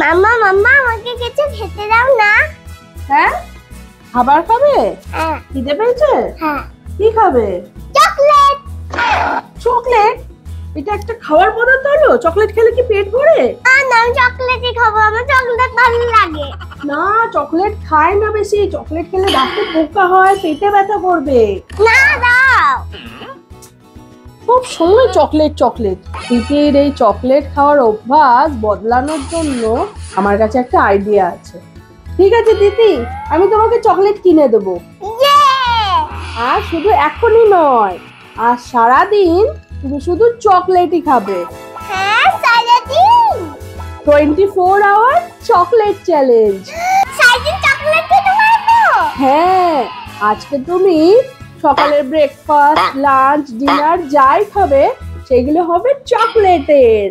মাম্মা মাম্মা আমাকে কিছু খেতে দাও না। হ্যাঁ, খাবার খাবে? হ্যাঁ। খিদে পেয়েছে? হ্যাঁ। কি খাবে? চকলেট। চকলেট? এটা একটা খাবার পদার্থ হলো? চকলেট খেলে কি পেট ভরে? না, আমি চকলেটই খাবো, আমার চকলেট ভালো লাগে। না, চকলেট খায় না বেশি। চকলেট খেলে দাঁতে পোকা হয়, পেটে ব্যথা করবে। না দাও। সব সময় চকলেট চকলেট। তিতির এই চকলেট খাওয়ার অভ্যাস বদলানোর জন্য আমার কাছে একটা আইডিয়া আছে। ঠিক আছে তিতি, আমি তোমাকে চকলেট কিনে দেবো। আর শুধু এখনই নয়, আর সারাদিন তুমি শুধু চকলেটই খাবে। হ্যাঁ, সারাদিন 24 আওয়ার চকলেট চ্যালেঞ্জ। সারাদিন চকলেট খেতে পারবো? হ্যাঁ, আজকে তুমি সকালের ব্রেকফাস্ট, লাঞ্চ, ডিনার যাই খাবে সেগুলো হবে চকলেটের।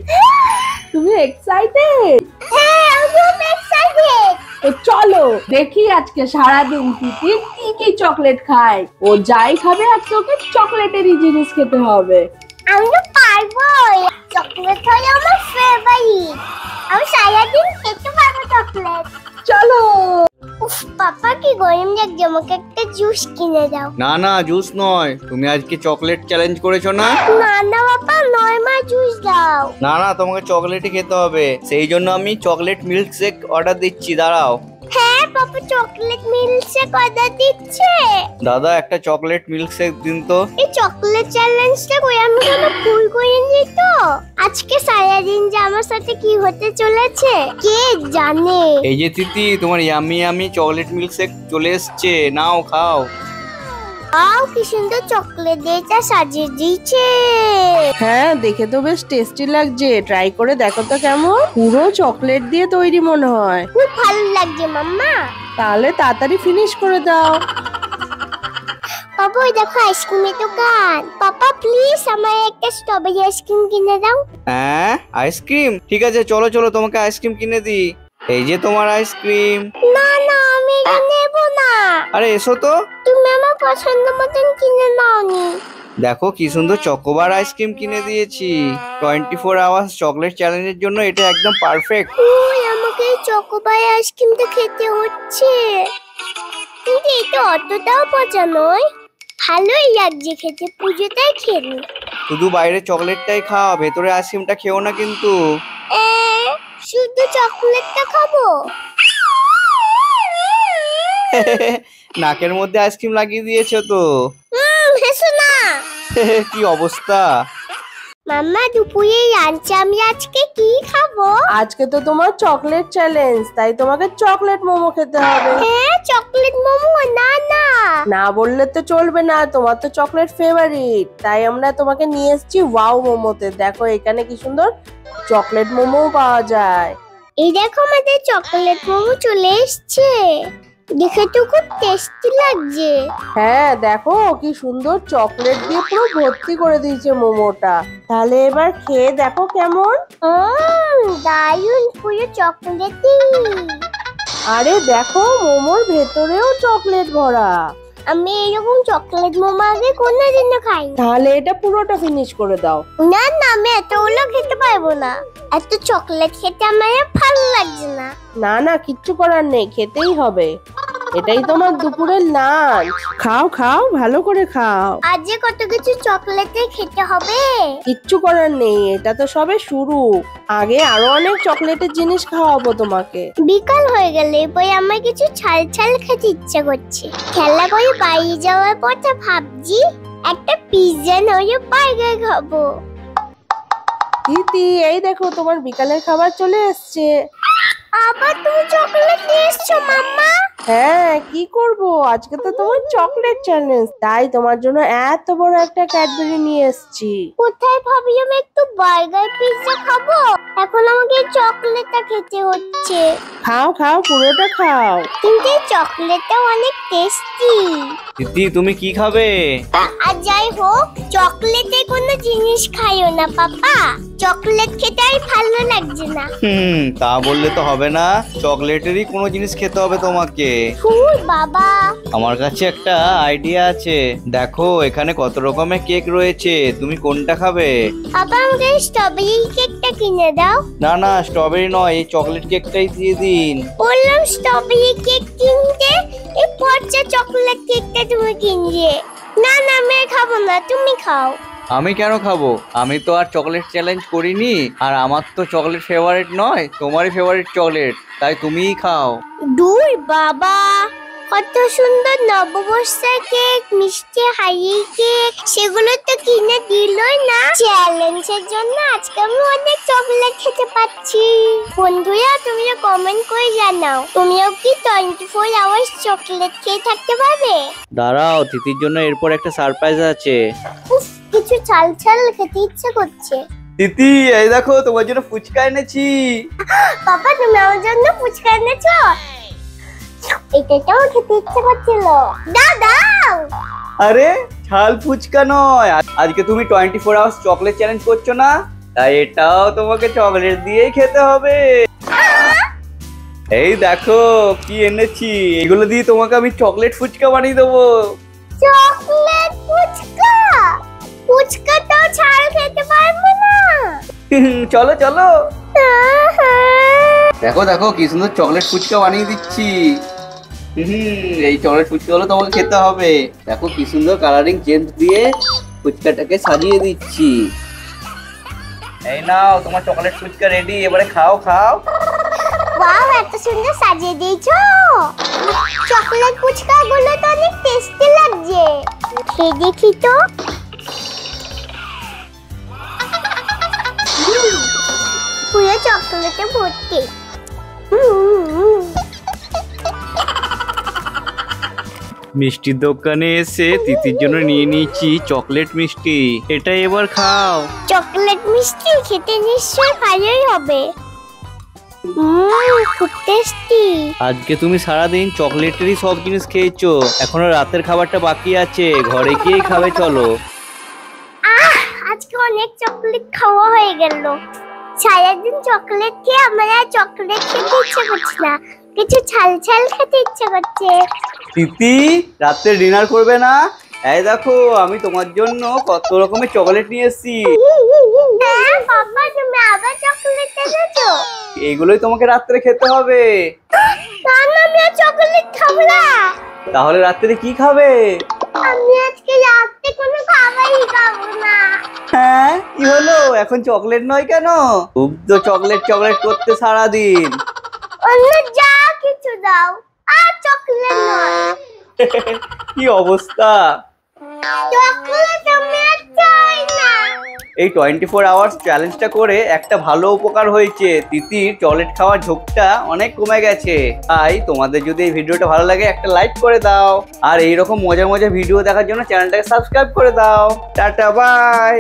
তুমি এক্সাইটেড? হ্যাঁ, আমি খুব এক্সাইটেড। তো চলো দেখি আজকে সারাদিন তিতির কি কি চকলেট খায়। ও যাই খাবে আর তোকে চকলেটেরই জিনিস খেতে হবে। আমি তো পারবোই, চকলেট হলো আমার ফেভারিট। আমি সারাদিন খেতে পারবো চকলেট। চলো। উফ, পাপা কি গরম লাগছে, আমাকে একটা জুস কিনে দাও। না না, জুস নয়, তুমি আজকে চকলেট চ্যালেঞ্জ করেছো না? না না পাপা, নরমাল জুস দাও। না না, তোমাকে চকলেটই খেতে হবে। সেই জন্য আমি চকলেট মিল্ক শেক অর্ডার দিচ্ছি, দাঁড়াও। হ্যাঁ পাপা, চকলেট মিল্কশেক অর্ডার দিচ্ছে। দাদা, একটা চকলেট মিল্ক শেক দিন তো। এই চকলেট চ্যালেঞ্জটা করে আমি কোনো ভুল করিনি তো? আজকে সারাদিন যে আমার সাথে কি হতে চলেছে কে জানে। এই যে তিতি, তোমার yummy yummy chocolate milkshake চলে এসছে, নাও খাও। আও, কি সুন্দর চকলেট দিয়ে এটা সাজিয়ে দিয়েছে। হ্যাঁ, দেখে তো বেশ টেস্টি লাগছে। ট্রাই করে দেখো তো কেমন। পুরো চকলেট দিয়ে তৈরি মনে হয়। খুব ভালো লাগছে মাম্মা। তাহলে তাড়াতাড়ি ফিনিশ করে দাও। পাপা, ওই দেখো আইসক্রিমের দোকান। পাপা প্লিজ আমার একটা স্ট্রবেরি আইসক্রিম কিনে দাও। হ্যাঁ, আইসক্রিম? ঠিক আছে, চলো চলো, তোমাকে আইসক্রিম কিনে দিই। এই যে তোমার আইসক্রিম। না না, আমি এটা নেব না। আরে এসো তো। তুমি আমার পছন্দ মতন কিনে নাওনি। দেখো কি সুন্দর চকোবার আইসক্রিম কিনে দিয়েছি। 24 আওয়ার্স চকলেট চ্যালেঞ্জের জন্য এটা একদম পারফেক্ট। ওই আমাকে চকোবার আইসক্রিমটা খেতে হচ্ছে, কিন্তু এটা অতটাও পচা নয়। ভালোই লাগছে খেতে, পুজোটাই খেলি। শুধু বাইরে চকলেটটাই খাও, ভেতরে আইসক্রিমটা খেও না কিন্তু। শুধু চকলেটটা খাবো? নাকের মধ্যে আইসক্রিম লাগিয়ে দিয়েছো তো। হেসো না। কি অবস্থা। মাম্মা, দুপুরে লাঞ্চে আমি আজকে কি খাবো? আজকে তো তোমার চকলেট চ্যালেঞ্জ, তাই তোমাকে চকলেট মোমো খেতে হবে। হ্যাঁ, চকলেট মোমো। না না না বললে তো চলবে না, তোমার তো চকলেট ফেভারিট। তাই আমরা তোমাকে নিয়ে এসেছি ওয়াও মোমোতে। দেখো এখানে কি সুন্দর চকলেট মোমো পাওয়া যায়। এই দেখো, আমাদের চকলেট মোমো চলে এসছে। দেখে তো খুব টেস্টি লাগছে। হ্যাঁ, দেখো কি সুন্দর চকলেট দিয়ে পুরো ভর্তি করে দিয়েছে মোমোটা। তাহলে এবার খেয়ে দেখো কেমন। দারুন, পুরো চকলেটই। আরে দেখো, মোমোর ভেতরেও চকলেট ভরা। আমি এরকম চকলেট মোমো আগে কোনোদিনও খাইনি। তাহলে এটা পুরোটা ফিনিশ করে দাও। না না, আমি এতগুলো খেতে পারবো না। এত চকলেট খেতে আমার ভালো লাগছে না। না না, কিচ্ছু করার নেই, খেতেই হবে। এটাই তোমার দুপুরের লাঞ্চ। খাও খাও, ভালো করে খাও। আজ যে কত কিছু চকলেটে খেতে হবে। কিচ্ছু করার নেই, এটা তো সবে শুরু। আগে আরো অনেক চকলেটের জিনিস খাওয়াবো তোমাকে। বিকাল হয়ে গেলে এরপরে আমার কিছু ছাল ছাল খেতে ইচ্ছে করছে। খেলা করে বাইরে যাওয়ার পথে ভাবছি একটা পিৎজা নয় বার্গার খাবো। দিদি, এই দেখো তোমার বিকালের খাবার চলে এসছে। আবার তুমি চকলেট নিয়ে এসছো মাম্মা? হ্যাঁ, কি করব, আজকে তো তোমার চকলেট চ্যালেঞ্জ, তাই তোমার জন্য এত বড় একটা ক্যাডবেরি নিয়ে এসেছি। কোথায় ভাবি আমি একটু বার্গার পিৎজা খাবো, এখন আমাকে চকলেটটা খেতে হচ্ছে। খাও খাও, পুরোটা খাও। কিন্তু এই চকলেটটা অনেক টেস্টি। দিদি, তুমি কি খাবে? আর যাই হোক, চকলেটে কোনো জিনিস খাইও না পাপা। চকলেট খেতে আর ভালো লাগছে না। তা বললে তো হবে না, চকলেটেরই কোনো জিনিস খেতে হবে তোমাকে। ফুল বাবা। আমার কাছে একটা আইডিয়া আছে, দেখো এখানে কত রকমের কেক রয়েছে, তুমি কোনটা খাবে? বাবা আমাকে স্ট্রবেরি কেকটা কিনে দাও। না না, স্ট্রবেরি নয়, এই চকলেট কেকটাই দিয়ে দিন। বললাম স্ট্রবেরি কেক কিনতে, এই পচা চকলেট কেকটা তুমি কিনলে। না না আমি আর খাবো না, তুমি খাও। আমি কেন খাবো? আমি তো আর চকলেট চ্যালেঞ্জ করিনি, আর আমার তো চকলেট ফেভারিট নয়, তোমারই ফেভারিট চকলেট, তাই তুমিই খাও। দূর বাবা, কত সুন্দর নববর্ষের কেক, মিষ্টি হাই কেক, সেগুলো তো কিনে দিলই না। চ্যালেঞ্জের জন্য আজকে আমি অনেক চকলেট খেতে পাচ্ছি। বন্ধুরা তুমিও কমেন্ট করে জানাও, তুমিও কি 24 আওয়ার্স চকলেট খেয়ে থাকতে পারবে? দাঁড়াও, তিতির জন্য এরপর একটা সারপ্রাইজ আছে। উফ, কিছু ছাল ছাল খেতে ইচ্ছে করছে। তিতি, এই দেখো তোমার জন্য ফুচকা এনেছি। বাবা তুমি আমার জন্য ফুচকা এনেছো? এটাও খেতে ইচ্ছে করছিল। দাও। আরে ঝাল ফুচকা নয়, আজকে তুমি 24 আওয়ার্স চকলেট চ্যালেঞ্জ করছো না, তাই এটাও তোমাকে চকলেট দিয়েই খেতে হবে। এই দেখো কি এনেছি, এগুলো দিয়ে তোমাকে আমি চকলেট ফুচকা বানিয়ে দেবো। চকলেট ফুচকা? ফুচকাটাও ছাড় খেতে পারবো না। চলো চলো, দেখো দেখো কি সুন্দর চকলেট ফুচকা বানিয়ে দিচ্ছি। এই চকলেট ফুচকাগুলো তোমাকে খেতে হবে। দেখো কি সুন্দর কালারিং চেঞ্জ দিয়ে ফুচকাটাকে সাজিয়ে দিচ্ছি। এই নাও তোমার চকলেট ফুচকা রেডি, এবারে খাও খাও। ওয়াও, এত সুন্দর সাজিয়ে দিয়েছো। চকলেট ফুচকা গুলো তো অনেক টেস্টি লাগছে, খেয়ে দেখি তো। পুরো চকলেটে ভর্তি। মিষ্টির দোকানে এসে তিতির জন্য নিয়ে নিয়েছি চকলেট মিষ্টি, এটা এবার খাও। চকলেট মিষ্টি খেতে নিশ্চয়ই ভালোই হবে। খুব টেস্টি। আজকে তুমি সারাদিন চকলেটেরই সব জিনিস খেয়েছো, এখনো রাতের খাবারটা বাকি আছে, ঘরে গিয়েই খাবে, চলো। আজকে অনেক চকলেট খাওয়া হয়ে গেল। সারাদিন চকলেট খেয়ে আমার আর চকলেট খেতে ইচ্ছে করছে না, কিছু ছাল ছাল খেতে ইচ্ছে করছে। তিতি, রাতে ডিনার করবে না? এই দেখো আমি তোমার জন্য কত রকমের চকলেট নিয়ে এসেছি। হ্যাঁ বাবা, তুমি আবার চকলেট এনেছো? এইগুলোই তোমাকে রাত্রে খেতে হবে। না না, আমি আর চকলেট খাবো না। তাহলে রাত্রে কি খাবে? আমি আজকে রাতে কোনো খাবারই খাবো না। হ্যাঁ কি হলো, এখন চকলেট নয় কেন? খুব তো চকলেট চকলেট করতে সারাদিন। অন্য যা কিছু দাও, আর চকলেট নয়। কি অবস্থা! চকলেট আমি আর চাই না। এই 24 আওয়ার্স চ্যালেঞ্জটা করে একটা ভালো উপকার হয়েছে, তিতির চকলেট খাওয়ার ঝোঁকটা অনেক কমে গেছে। তাই তোমাদের যদি এই ভিডিওটা ভালো লাগে একটা লাইক করে দাও, আর এইরকম মজার মজার ভিডিও দেখার জন্য চ্যানেলটাকে সাবস্ক্রাইব করে দাও। Tata bye.